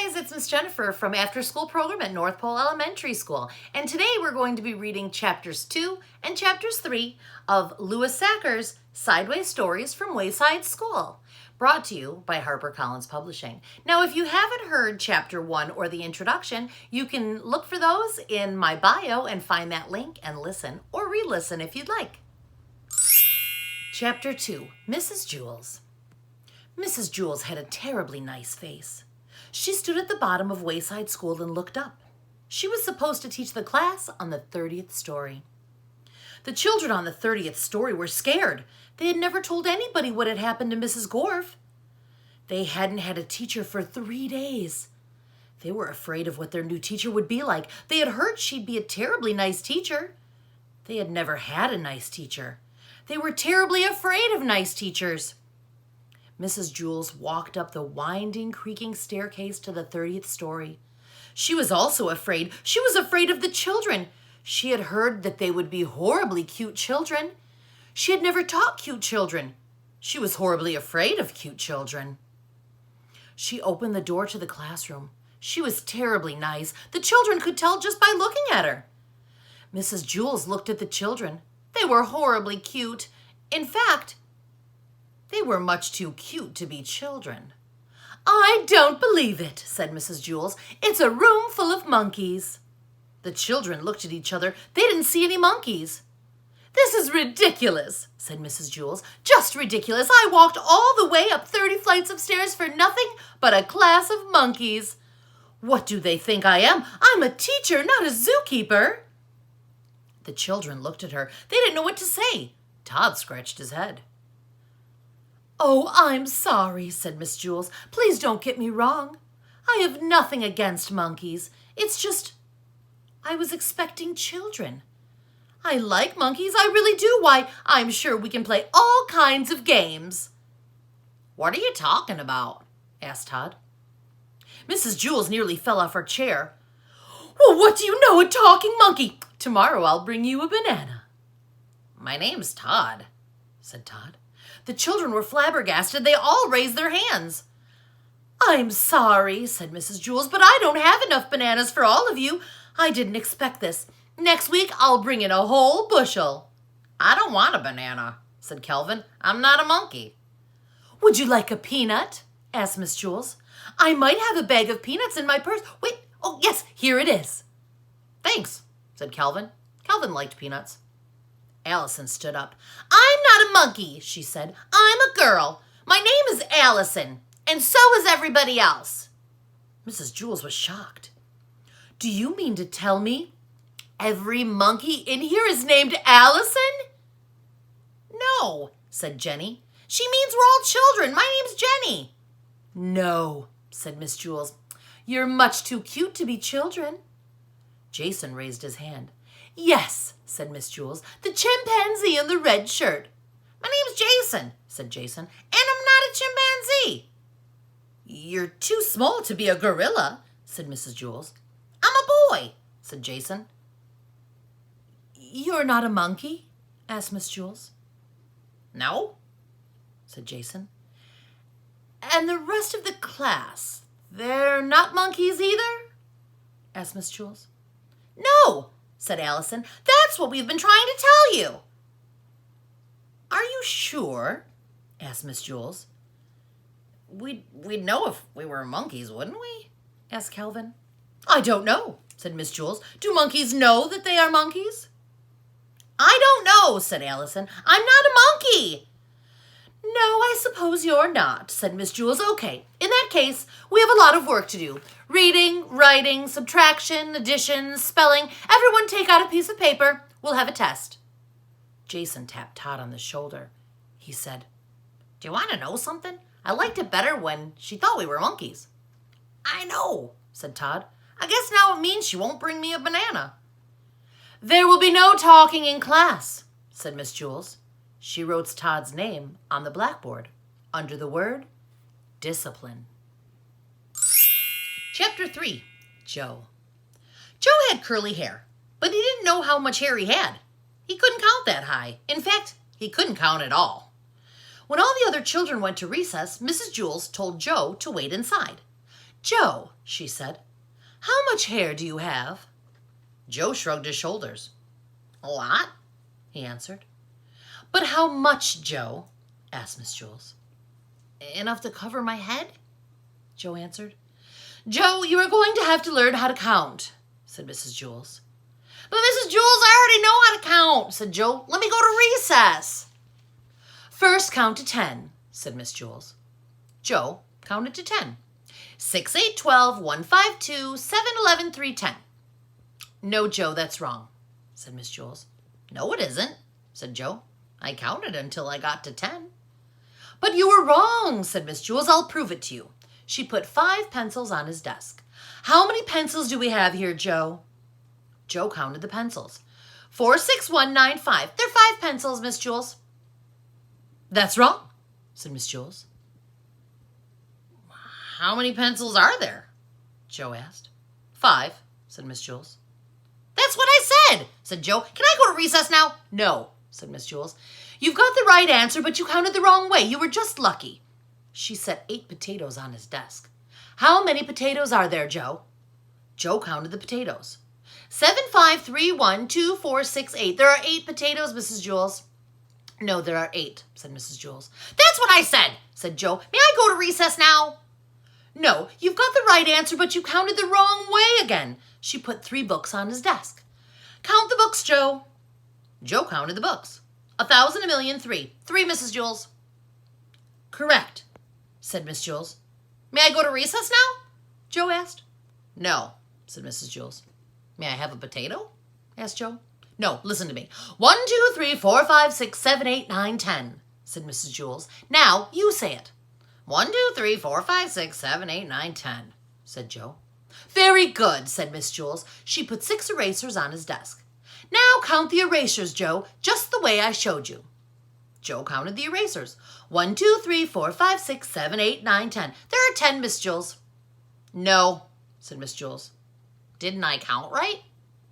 guys, it's Miss Jennifer from After School Program at North Pole Elementary School. And today we're going to be reading Chapters 2 and Chapters 3 of Louis Sachar's Sideways Stories from Wayside School, brought to you by HarperCollins Publishing. Now, if you haven't heard Chapter 1 or the introduction, you can look for those in my bio and find that link and listen or re-listen if you'd like. Chapter 2, Mrs. Jewls. Mrs. Jewls had a terribly nice face. She stood at the bottom of Wayside School and looked up. She was supposed to teach the class on the 30th story. The children on the 30th story were scared. They had never told anybody what had happened to Mrs. Gorf. They hadn't had a teacher for 3 days. They were afraid of what their new teacher would be like. They had heard she'd be a terribly nice teacher. They had never had a nice teacher. They were terribly afraid of nice teachers. Mrs. Jewls walked up the winding, creaking staircase to the 30th story. She was also afraid. She was afraid of the children. She had heard that they would be horribly cute children. She had never taught cute children. She was horribly afraid of cute children. She opened the door to the classroom. She was terribly nice. The children could tell just by looking at her. Mrs. Jewls looked at the children. They were horribly cute. In fact, they were much too cute to be children. "I don't believe it," said Mrs. Jewls. "It's a room full of monkeys." The children looked at each other. They didn't see any monkeys. "This is ridiculous," said Mrs. Jewls. "Just ridiculous. I walked all the way up 30 flights of stairs for nothing but a class of monkeys. What do they think I am? I'm a teacher, not a zookeeper." The children looked at her. They didn't know what to say. Todd scratched his head. "Oh, I'm sorry," said Miss Jewls. "Please don't get me wrong. I have nothing against monkeys. It's just I was expecting children. I like monkeys, I really do. Why, I'm sure we can play all kinds of games." "What are you talking about?" asked Todd. Mrs. Jewls nearly fell off her chair. "Well, what do you know, a talking monkey? Tomorrow I'll bring you a banana." "My name's Todd," said Todd. The children were flabbergasted. They all raised their hands. "I'm sorry," said Mrs. Jewls, "but I don't have enough bananas for all of you. I didn't expect this. Next week, I'll bring in a whole bushel." "I don't want a banana," said Kelvin. "I'm not a monkey." "Would you like a peanut?" asked Miss Jewls. "I might have a bag of peanuts in my purse. Wait, oh, yes, here it is." "Thanks," said Kelvin. Kelvin liked peanuts. Allison stood up. "I'm not a monkey," she said. "I'm a girl. My name is Allison, and so is everybody else." Mrs. Jewls was shocked. "Do you mean to tell me every monkey in here is named Allison?" "No," said Jenny. "She means we're all children. My name's Jenny." "No," said Miss Jewls. "You're much too cute to be children." Jason raised his hand. "Yes," said Miss Jewls, "the chimpanzee in the red shirt." "My name's Jason," said Jason, "and I'm not a chimpanzee." "You're too small to be a gorilla," said Mrs. Jewls. "I'm a boy," said Jason. "You're not a monkey?" asked Miss Jewls. "No," said Jason. "And the rest of the class, they're not monkeys either?" asked Miss Jewls. "No," said Allison. "That's what we've been trying to tell you." "Are you sure?" asked Miss Jewls. We'd know if we were monkeys, wouldn't we?" asked Kelvin. "I don't know," said Miss Jewls. "Do monkeys know that they are monkeys?" "I don't know," said Allison. "I'm not a monkey." "No, I suppose you're not," said Miss Jewls. "Okay, in that case, we have a lot of work to do. Reading, writing, subtraction, addition, spelling. Everyone take out a piece of paper. We'll have a test." Jason tapped Todd on the shoulder. He said, "Do you want to know something? I liked it better when she thought we were monkeys." "I know," said Todd. "I guess now it means she won't bring me a banana." "There will be no talking in class," said Miss Jewls. She wrote Todd's name on the blackboard under the word discipline. Chapter 3, Joe. Joe had curly hair, but he didn't know how much hair he had. He couldn't count that high. In fact, he couldn't count at all. When all the other children went to recess, Mrs. Jewls told Joe to wait inside. Joe, she said, how much hair do you have? Joe shrugged his shoulders. A lot, he answered. But how much, Joe? Asked Miss Jewls. Enough to cover my head, Joe answered. Joe, you are going to have to learn how to count, said Mrs. Jewls. But Mrs. Jewls, I already know how to count, said Joe. Let me go to recess. First count to 10, said Miss Jewls. Joe counted to 10. 6, 8, 12, 1, 5, 2, 7, 11, 3, 10. No, Joe, that's wrong, said Miss Jewls. No, it isn't, said Joe. I counted until I got to 10. But you were wrong, said Miss Jewls. I'll prove it to you. She put 5 pencils on his desk. How many pencils do we have here, Joe? Joe counted the pencils. 4, 6, 1, 9, 5. They're 5 pencils, Miss Jewls. That's wrong, said Miss Jewls. How many pencils are there? Joe asked. 5, said Miss Jewls. That's what I said Joe. Can I go to recess now? No, said Miss Jewls. You've got the right answer, but you counted the wrong way. You were just lucky. She set 8 potatoes on his desk. How many potatoes are there, Joe? Joe counted the potatoes. 7, 5, 3, 1, 2, 4, 6, 8. There are 8 potatoes, Mrs. Jewls. No, there are 8, said Mrs. Jewls. That's what I said Joe. May I go to recess now? No, you've got the right answer, but you counted the wrong way again. She put 3 books on his desk. Count the books, Joe. Joe counted the books. 1,000, 1,000,000, 3. 3, Mrs. Jewls. Correct, said Miss Jewls. May I go to recess now? Joe asked. No, said Mrs. Jewls. May I have a potato? Asked Joe. No, listen to me. 1, 2, 3, 4, 5, 6, 7, 8, 9, 10, said Mrs. Jewls. Now you say it. 1, 2, 3, 4, 5, 6, 7, 8, 9, 10, said Joe. Very good, said Miss Jewls. She put 6 erasers on his desk. Now count the erasers, Joe, just the way I showed you. Joe counted the erasers. 1, 2, 3, 4, 5, 6, 7, 8, 9, 10. There are 10, Miss Jewls. No, said Miss Jewls. Didn't I count right?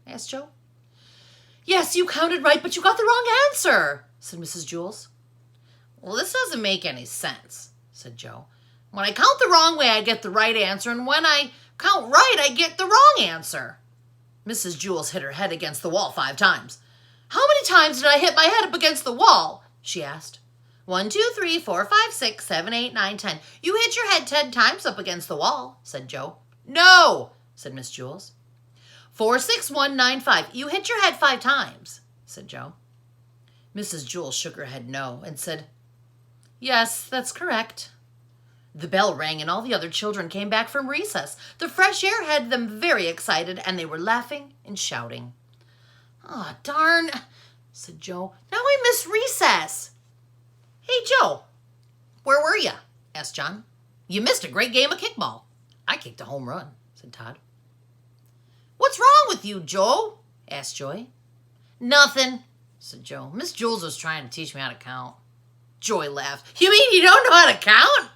Asked Joe. Yes, you counted right, but you got the wrong answer, said Mrs. Jewls. Well, this doesn't make any sense, said Joe. When I count the wrong way, I get the right answer, and when I count right, I get the wrong answer. Mrs. Jewls hit her head against the wall 5 times. How many times did I hit my head up against the wall? She asked. 1, 2, 3, 4, 5, 6, 7, 8, 9, 10. You hit your head 10 times up against the wall, said Joe. No, said Miss Jewls. 4, 6, 1, 9, 5. You hit your head 5 times, said Joe. Mrs. Jewls shook her head no and said, Yes, that's correct. The bell rang and all the other children came back from recess. The fresh air had them very excited and they were laughing and shouting. Oh, darn, said Joe. Now I miss recess. Hey, Joe, where were you? Asked John. You missed a great game of kickball. I kicked a home run, said Todd. What's wrong with you, Joe? Asked Joy. Nothing, said Joe. Miss Jewls was trying to teach me how to count. Joy laughed. You mean you don't know how to count?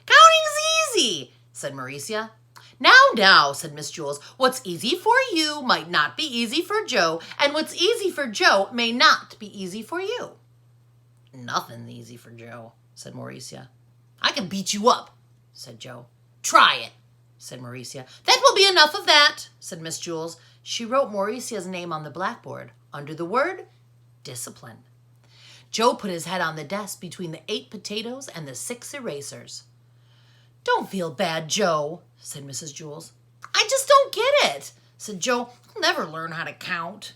Counting's easy, said Mauricia. Now, said Miss Jewls, what's easy for you might not be easy for Joe, and what's easy for Joe may not be easy for you. Nothing easy for Joe, said Mauricia. I can beat you up, said Joe. Try it, said Mauricia. That will be enough of that, said Miss Jewls. She wrote Mauricia's name on the blackboard under the word discipline. Joe put his head on the desk between the 8 potatoes and the 6 erasers. Don't feel bad, Joe, said Mrs. Jewls. I just don't get it, said Joe. I'll never learn how to count.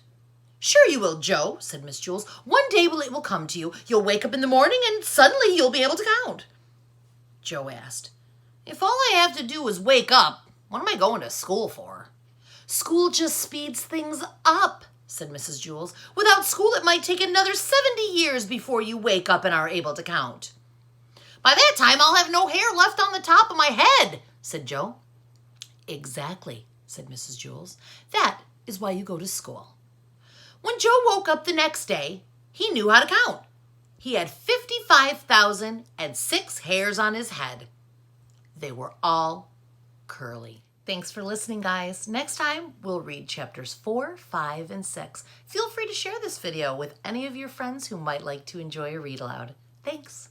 Sure you will, Joe, said Miss Jewls. One day it will come to you. You'll wake up in the morning and suddenly you'll be able to count. Joe asked, If all I have to do is wake up, what am I going to school for? School just speeds things up, said Mrs. Jewls. Without school, it might take another 70 years before you wake up and are able to count. By that time, I'll have no hair left on the top of my head, said Joe. Exactly, said Mrs. Jewls. That is why you go to school. When Joe woke up the next day, he knew how to count. He had 55,006 hairs on his head. They were all curly. Thanks for listening, guys. Next time, we'll read chapters 4, 5, and 6. Feel free to share this video with any of your friends who might like to enjoy a read aloud. Thanks.